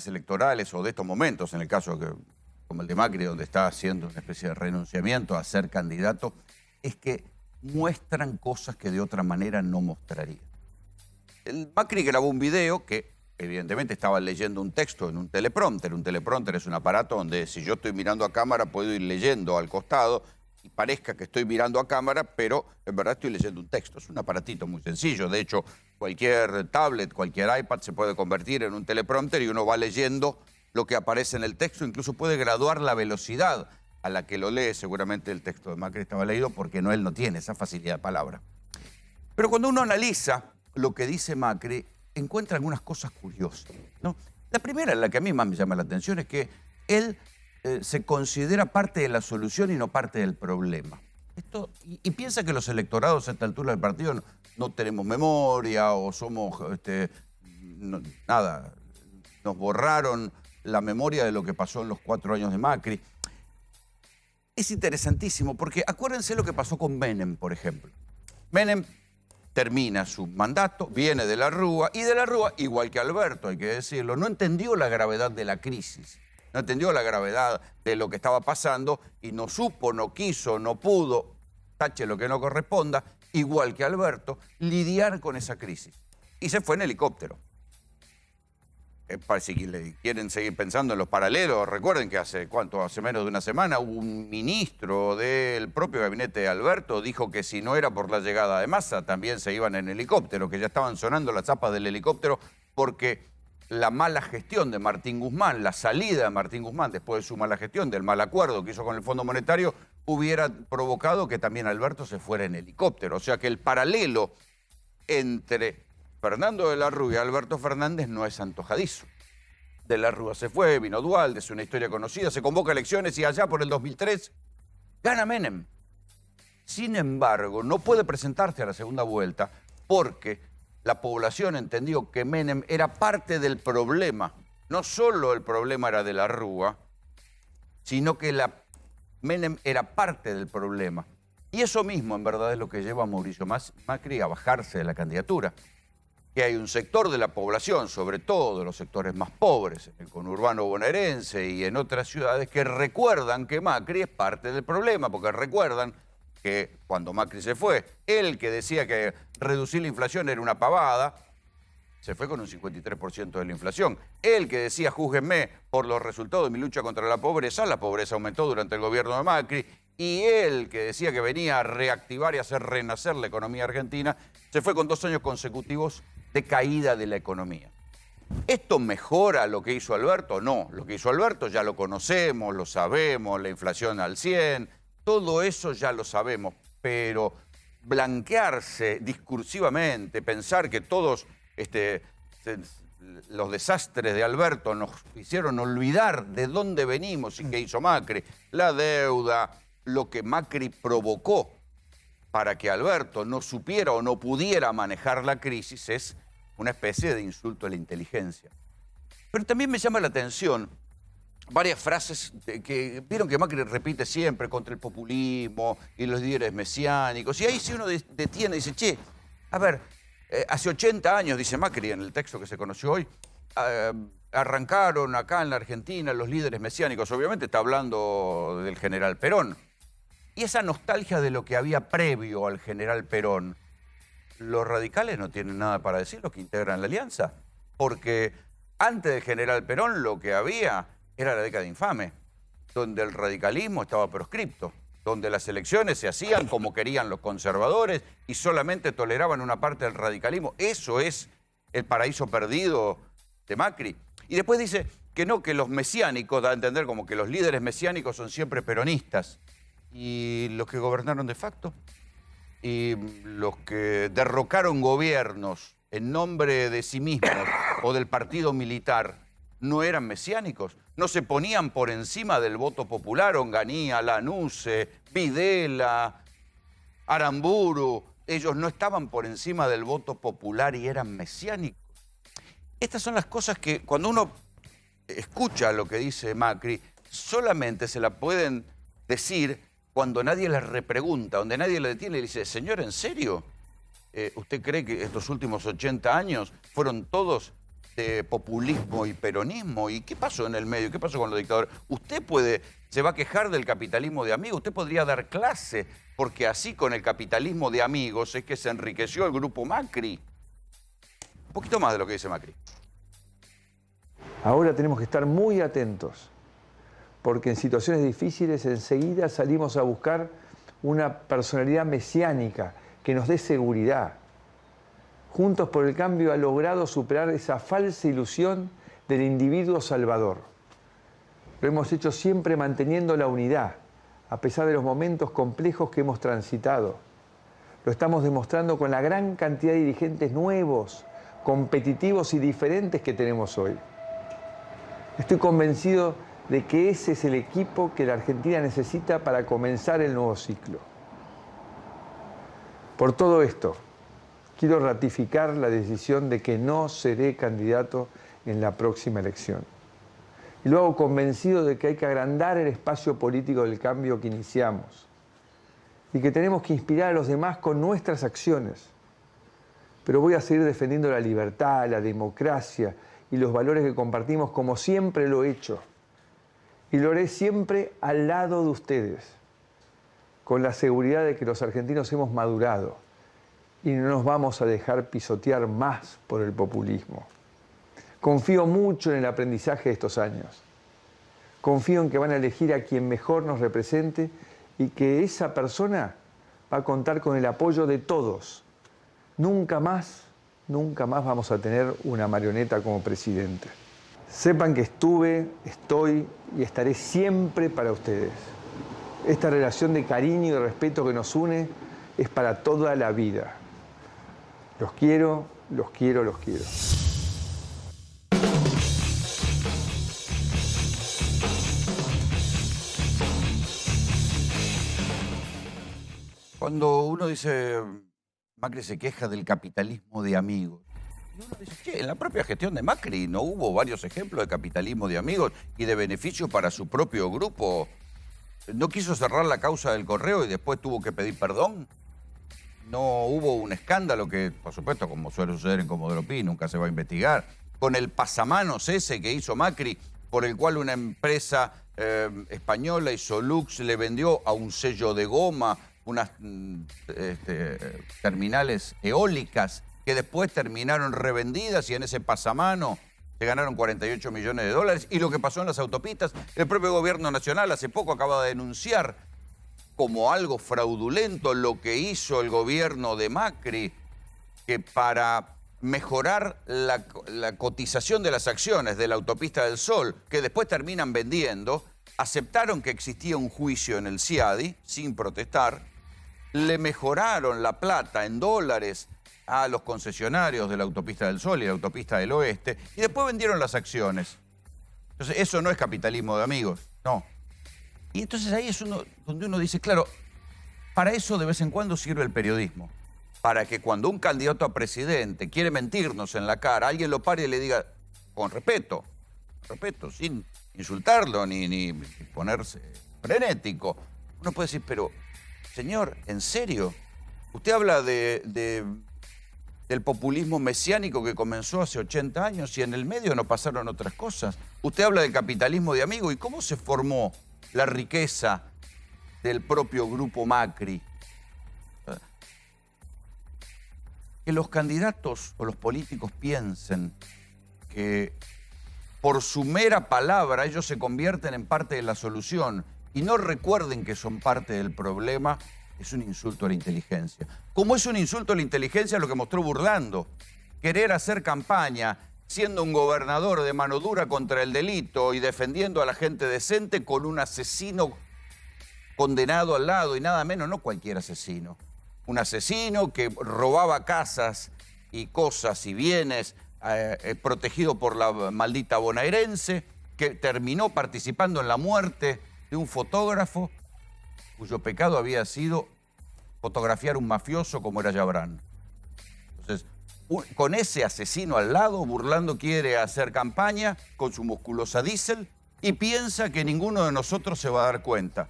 electorales o de estos momentos, en el caso como el de Macri, donde está haciendo una especie de renunciamiento a ser candidato, es que muestran cosas que de otra manera no mostrarían. El Macri grabó un video que evidentemente estaba leyendo un texto en un teleprompter. Un teleprompter es un aparato donde si yo estoy mirando a cámara puedo ir leyendo al costado y parezca que estoy mirando a cámara, pero en verdad estoy leyendo un texto. Es un aparatito muy sencillo. De hecho, cualquier tablet, cualquier iPad se puede convertir en un teleprompter y uno va leyendo lo que aparece en el texto. Incluso puede graduar la velocidad a la que lo lee. Seguramente el texto de Macri estaba leído porque él no tiene esa facilidad de palabra. Pero cuando uno analiza lo que dice Macri, encuentra algunas cosas curiosas, ¿no? La primera, la que a mí más me llama la atención, es que él se considera parte de la solución y no parte del problema. Y piensa que los electorados a esta altura del partido no tenemos memoria o somos, nada, nos borraron la memoria de lo que pasó en los 4 años de Macri. Es interesantísimo porque acuérdense lo que pasó con Menem, por ejemplo. Menem termina su mandato, viene de la Rúa, y de la Rúa, igual que Alberto, hay que decirlo, no entendió la gravedad de la crisis, no entendió la gravedad de lo que estaba pasando y no supo, no quiso, no pudo, tache lo que no corresponda, igual que Alberto, lidiar con esa crisis. Y se fue en helicóptero. Si quieren seguir pensando en los paralelos, recuerden que hace menos de una semana un ministro del propio gabinete de Alberto dijo que si no era por la llegada de Massa también se iban en helicóptero, que ya estaban sonando las zapas del helicóptero porque la mala gestión de Martín Guzmán, la salida de Martín Guzmán después de su mala gestión, del mal acuerdo que hizo con el Fondo Monetario, hubiera provocado que también Alberto se fuera en helicóptero. O sea que el paralelo entre Fernando de la Rúa y Alberto Fernández no es antojadizo. De la Rúa se fue, vino Duhalde, es una historia conocida, se convoca elecciones y allá por el 2003 gana Menem. Sin embargo, no puede presentarse a la segunda vuelta porque la población entendió que Menem era parte del problema. No solo el problema era de la Rúa, sino que Menem era parte del problema. Y eso mismo, en verdad, es lo que lleva a Mauricio Macri a bajarse de la candidatura. Que hay un sector de la población, sobre todo los sectores más pobres, en el conurbano bonaerense y en otras ciudades, que recuerdan que Macri es parte del problema, porque recuerdan que cuando Macri se fue, él que decía que reducir la inflación era una pavada, se fue con un 53% de la inflación. Él que decía, júzguenme por los resultados de mi lucha contra la pobreza aumentó durante el gobierno de Macri. Y él, que decía que venía a reactivar y hacer renacer la economía argentina, se fue con 2 años consecutivos de caída de la economía. ¿Esto mejora lo que hizo Alberto? No, lo que hizo Alberto ya lo conocemos, lo sabemos, la inflación al 100, todo eso ya lo sabemos, pero blanquearse discursivamente, pensar que todos los desastres de Alberto nos hicieron olvidar de dónde venimos y qué hizo Macri, la deuda, lo que Macri provocó para que Alberto no supiera o no pudiera manejar la crisis, es una especie de insulto a la inteligencia. Pero también me llama la atención varias frases que vieron que Macri repite siempre contra el populismo y los líderes mesiánicos. Y ahí si uno detiene y dice, che, a ver, hace 80 años, dice Macri en el texto que se conoció hoy, arrancaron acá en la Argentina los líderes mesiánicos. Obviamente está hablando del general Perón. Y esa nostalgia de lo que había previo al general Perón, los radicales no tienen nada para decir, los que integran la alianza, porque antes del general Perón lo que había era la década infame, donde el radicalismo estaba proscripto, donde las elecciones se hacían como querían los conservadores y solamente toleraban una parte del radicalismo. Eso es el paraíso perdido de Macri. Y después dice que no, que los mesiánicos, da a entender como que los líderes mesiánicos son siempre peronistas. Y los que gobernaron de facto, y los que derrocaron gobiernos en nombre de sí mismos o del partido militar, no eran mesiánicos, no se ponían por encima del voto popular. Onganía, Lanusse, Videla, Aramburu, ellos no estaban por encima del voto popular y eran mesiánicos. Estas son las cosas que cuando uno escucha lo que dice Macri, solamente se la pueden decir cuando nadie les repregunta, donde nadie le detiene y le dice, señor, ¿en serio? ¿Usted cree que estos últimos 80 años fueron todos de populismo y peronismo. ¿Y qué pasó en el medio? ¿Qué pasó con los dictadores? Usted se va a quejar del capitalismo de amigos. Usted podría dar clase, porque así con el capitalismo de amigos es que se enriqueció el grupo Macri. Un poquito más de lo que dice Macri. Ahora tenemos que estar muy atentos, porque en situaciones difíciles enseguida salimos a buscar una personalidad mesiánica que nos dé seguridad. Juntos por el Cambio ha logrado superar esa falsa ilusión del individuo salvador. Lo hemos hecho siempre manteniendo la unidad, a pesar de los momentos complejos que hemos transitado. Lo estamos demostrando con la gran cantidad de dirigentes nuevos, competitivos y diferentes que tenemos hoy. Estoy convencido de que ese es el equipo que la Argentina necesita para comenzar el nuevo ciclo. Por todo esto, quiero ratificar la decisión de que no seré candidato en la próxima elección. Y lo hago convencido de que hay que agrandar el espacio político del cambio que iniciamos y que tenemos que inspirar a los demás con nuestras acciones. Pero voy a seguir defendiendo la libertad, la democracia y los valores que compartimos como siempre lo he hecho. Y lo haré siempre al lado de ustedes, con la seguridad de que los argentinos hemos madurado y no nos vamos a dejar pisotear más por el populismo. Confío mucho en el aprendizaje de estos años. Confío en que van a elegir a quien mejor nos represente y que esa persona va a contar con el apoyo de todos. Nunca más vamos a tener una marioneta como presidente. Sepan que estuve, estoy y estaré siempre para ustedes. Esta relación de cariño y respeto que nos une es para toda la vida. Los quiero, los quiero, los quiero. Cuando uno dice, Macri se queja del capitalismo de amigos, y uno dice, che, en la propia gestión de Macri no hubo varios ejemplos de capitalismo de amigos y de beneficios para su propio grupo. ¿No quiso cerrar la causa del Correo y después tuvo que pedir perdón? ¿No hubo un escándalo que, por supuesto, como suele suceder en Comodoro Pi, nunca se va a investigar, con el pasamanos ese que hizo Macri, por el cual una empresa española, Isolux, le vendió a un sello de goma unas terminales eólicas que después terminaron revendidas y en ese pasamano se ganaron 48 millones de dólares? Y lo que pasó en las autopistas, el propio gobierno nacional hace poco acaba de denunciar como algo fraudulento lo que hizo el gobierno de Macri, que para mejorar la cotización de las acciones de la Autopista del Sol, que después terminan vendiendo, aceptaron que existía un juicio en el CIADI, sin protestar, le mejoraron la plata en dólares a los concesionarios de la Autopista del Sol y la Autopista del Oeste, y después vendieron las acciones. Entonces, eso no es capitalismo de amigos, no. Y entonces ahí es donde uno dice, claro, para eso de vez en cuando sirve el periodismo. Para que cuando un candidato a presidente quiere mentirnos en la cara, alguien lo pare y le diga, con respeto, sin insultarlo ni ponerse frenético. Uno puede decir, pero, señor, ¿en serio? Usted habla del populismo mesiánico que comenzó hace 80 años y en el medio no pasaron otras cosas. Usted habla del capitalismo de amigos y cómo se formó la riqueza del propio grupo Macri. Que los candidatos o los políticos piensen que por su mera palabra ellos se convierten en parte de la solución y no recuerden que son parte del problema, es un insulto a la inteligencia. Como es un insulto a la inteligencia lo que mostró Burlando, querer hacer campaña siendo un gobernador de mano dura contra el delito y defendiendo a la gente decente con un asesino condenado al lado y nada menos, no cualquier asesino. Un asesino que robaba casas y cosas y bienes protegido por la maldita bonaerense, que terminó participando en la muerte de un fotógrafo cuyo pecado había sido fotografiar un mafioso como era Yabrán. Entonces, con ese asesino al lado, Burlando quiere hacer campaña con su musculosa diésel y piensa que ninguno de nosotros se va a dar cuenta.